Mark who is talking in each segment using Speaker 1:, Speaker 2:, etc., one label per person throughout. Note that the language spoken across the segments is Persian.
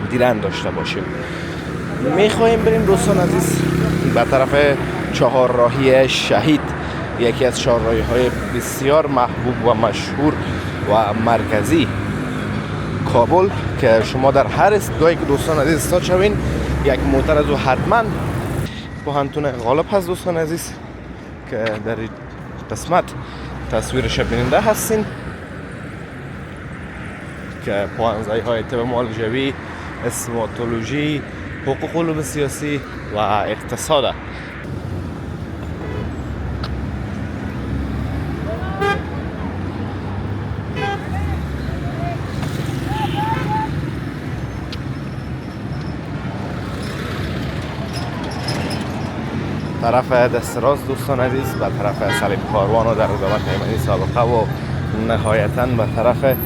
Speaker 1: دیدن داشته باشیم. میخواهیم بریم دوستان عزیز به طرف چهارراهی شهید، یکی از چهارراهی های بسیار محبوب و مشهور و مرکزی کابل که شما در هر استگاهی که دوستان عزیز استاد شوین یک موتر از او حتما پوهنتون غالب هست دوستان عزیز که در این قسمت تصویرش بیننده هستین که پوهنزایی های طب معالجوی، استوماتولوژی، حقوق علوم سیاسی و اقتصاد. طرف دست راست دوستان عزیز به طرف صلیب کاروان و در ادامه تیمنی سابقه و نهایتاً به طرف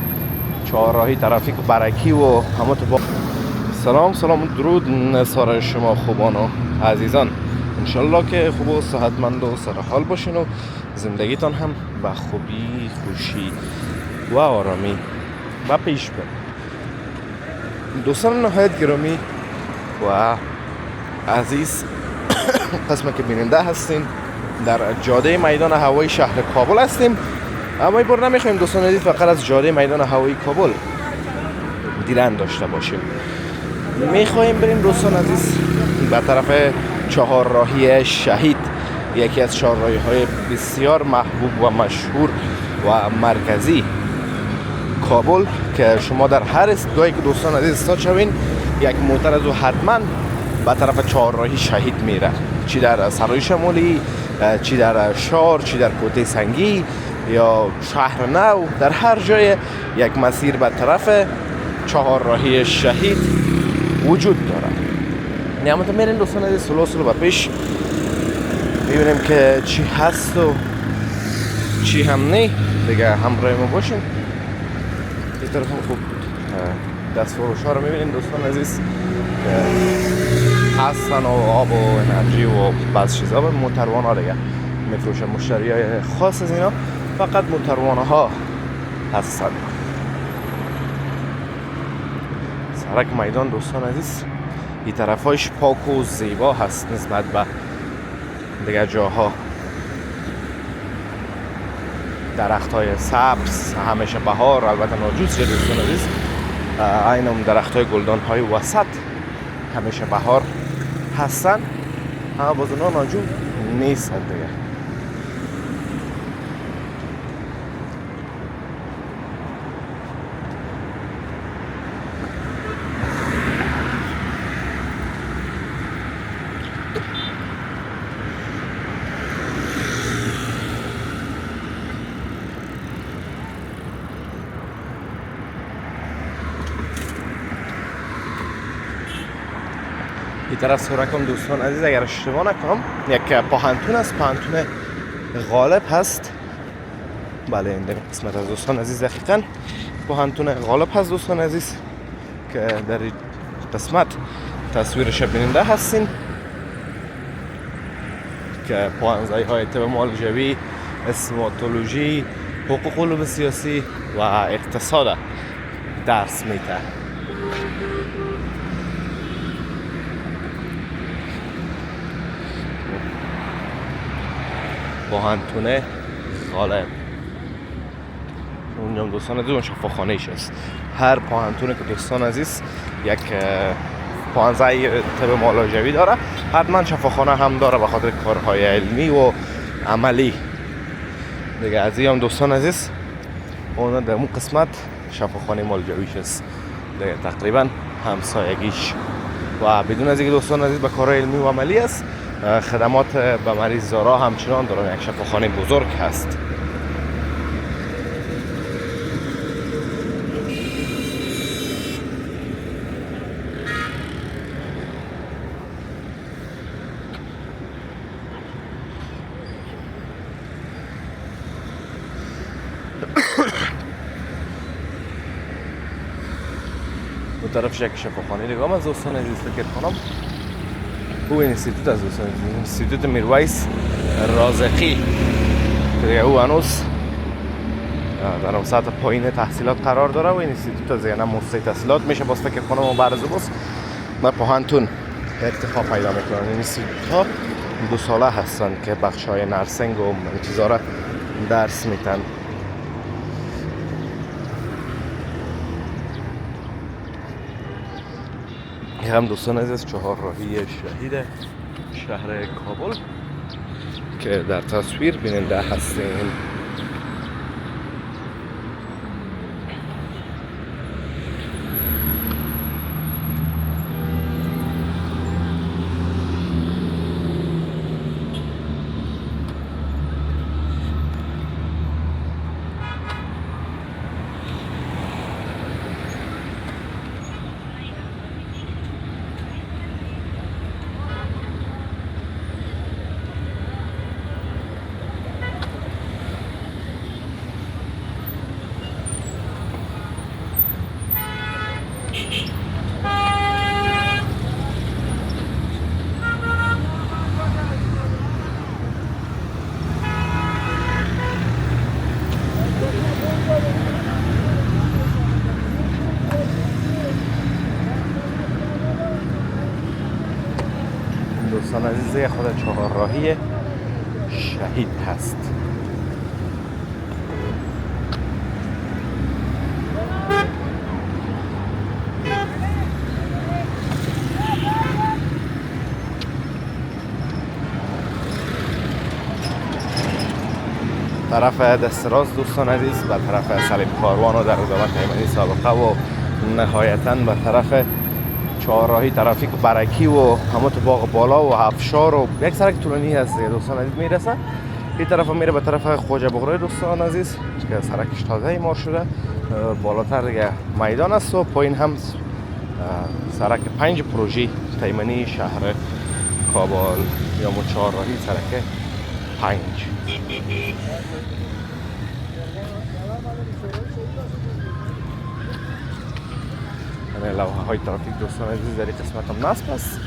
Speaker 1: چهارراهی ترافیک و برکی و همه تو با سلام درود نثار شما خوبان و عزیزان. انشالله که خوب و صحتمند و سرحال باشین و زندگیتان هم به خوبی، خوشی و آرامی و پیش برد. دوستان نهایت گرامی و عزیز، قسمت که بیننده هستین در جاده میدان هوایی شهر کابل هستیم. اما این بار نمیخوایم دوستان عزیز فقط از جاده میدان هوایی کابل دیدن داشته باشیم. میخواهیم بریم دوستان عزیز به طرف چهارراهی شهید، یکی از چهارراهی های بسیار محبوب و مشهور و مرکزی کابل که شما در هر استگاهی که دوستان عزیز استاد شوین یک موتر از او حتما به طرف چهارراهی شهید میره، چی در سرای شمالی، چی در شار، چی در کوته سنگی یا شهر نو، در هر جای یک مسیر به طرف چهارراهی شهید وجود داره. نعمت میرین دوستان عزیز سلو به پیش ببینیم که چی هست و چی هم نه. دیگه همراه ما باشین. این طرف خوب دست فروش ها رو میبینین دوستان عزیز هستن و آب و انرژی و بعض چیزا به موتروان ها دیگه میفروشن. مشتری های خاص از اینا فقط موتروان ها هستن. سرک میدان دوستان عزیز این طرفایش پاک و زیبا هست نسبت به دیگه جاها. درخت های سبز همیشه بهار، البته ناجوز شده دوستان عزیز. این هم درخت های گلدان های وسط همیشه بهار هستن، اما باز اونا ناجوز نیستن دیگه. این طرف سرکم دوستان عزیز اگر اشتباه نکنم یک پوهنتون است، پوهنتون غالب هست. بله این قسمت از دوستان عزیز دقیقاً پوهنتون غالب هست دوستان عزیز که در این قسمت تصویرش بیننده هستین که پوهنزایی های طب معالجوی، استوماتولوژی، حقوق علوم سیاسی و اقتصاد درس میده. پوهنتون غالب اونجا دوستان عزیز اون شفاخانه ایش است. هر پوهنتونه که دوستان عزیز یک پوهنزای طب معالجوی داره حتما شفاخانه هم داره به خاطر کارهای علمی و عملی دیگه. از این هم دوستان عزیز اون در اون قسمت شفاخانه معالجویش است دیگه، تقریبا همسایگیش و بدون از اینکه دوستان عزیز به کارهای علمی و عملی است، خدمات به مریض دارا همچنان دارن. یک شفاخانه بزرگ هست. دو طرفش یک شفاخانه دیگه هم از دوستان عزیز فکر کنم او اینستیتوت از دوستان عزیز، اینستیتوت میرویس رازقی که دیگه او هنوز در اون سطح پایین تحصیلات قرار داره و این اینستیتوت از یعنی موسسه تحصیلات میشه باسته که خانم برز بس و پوهنتون ارتقا پیدا میکنن. این اینستیتوت ها 2 ساله هستن که بخش های نرسینگ و این چیزا را درس میتن. این هم دوستان عزیز چهارراهی شهید شهر کابل که در تصویر بیننده هستیم. دوستان عزیز خود چهارراهی شهید هست. طرف دست راست دوستان عزیز به طرف صلیب کاروان و در ادامه تیمنی سابقه و نهایتاً به طرف چهارراهی ترافیک برکی و همه تو باغ بالا و افشار و یک سرک طولانی هست دوستان عزیز میرسه. این طرف میره به طرف خواجه بغرای دوستان عزیز که سرکش تازه مار شده. بالاتر دیگه میدان است و پایین هم سرک 5 پروژه تیمنی شهر کابل یا چهارراهی سرک 5. لوحه های ترافیک دوستان عزیز در این قسمت هم نصب است.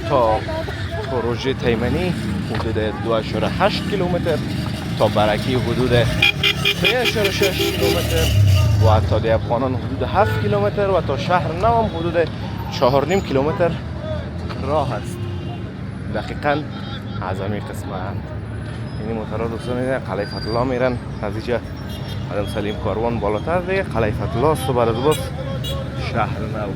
Speaker 1: تا پروژه تیمنی حدود 2.8 کیلومتر، تا برکی حدود 3.6 کیلومتر و تا دیبخانان حدود 7 کیلومتر و تا شهر نو هم حدود 4.5 کیلومتر راه است. دقیقاً از همین قسمت این موتورها دوستان عزیز قلعه فتح‌الله میرن از اینجا آدم سلیم کاروان بالاتر دیگه قلعه فتح‌الله است و بعد از بس شهر نو.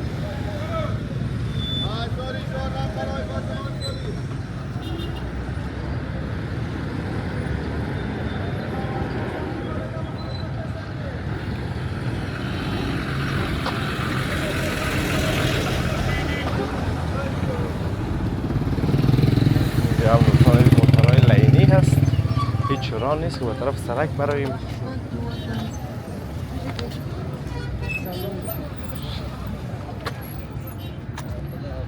Speaker 1: اینجا هم دوستان موتورهای لینی هست، هیچ راه نیست که به طرف سرک برایم.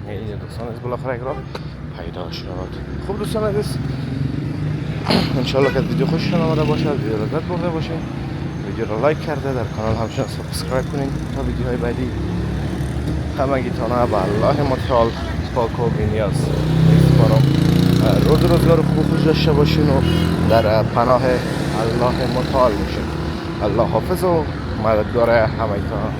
Speaker 1: اینجا دوستان عزیز بالاخره یک راه پیدا شد. خوب دوستان عزیز انشالله که ویدیو خوشتون آمده باشه، ویدیو رو لذت برده باشین، ویدیو رو لایک کرده در کانال همچنان سابسکرایب کنین تا ویدیوهای بعدی همگیتانه به الله متعال پاک و بی‌نیاز میسپارم. روزگار خوب خوش داشته باشین و در پناه الله متعال باشین. الله حافظ و مددگار همگیتان.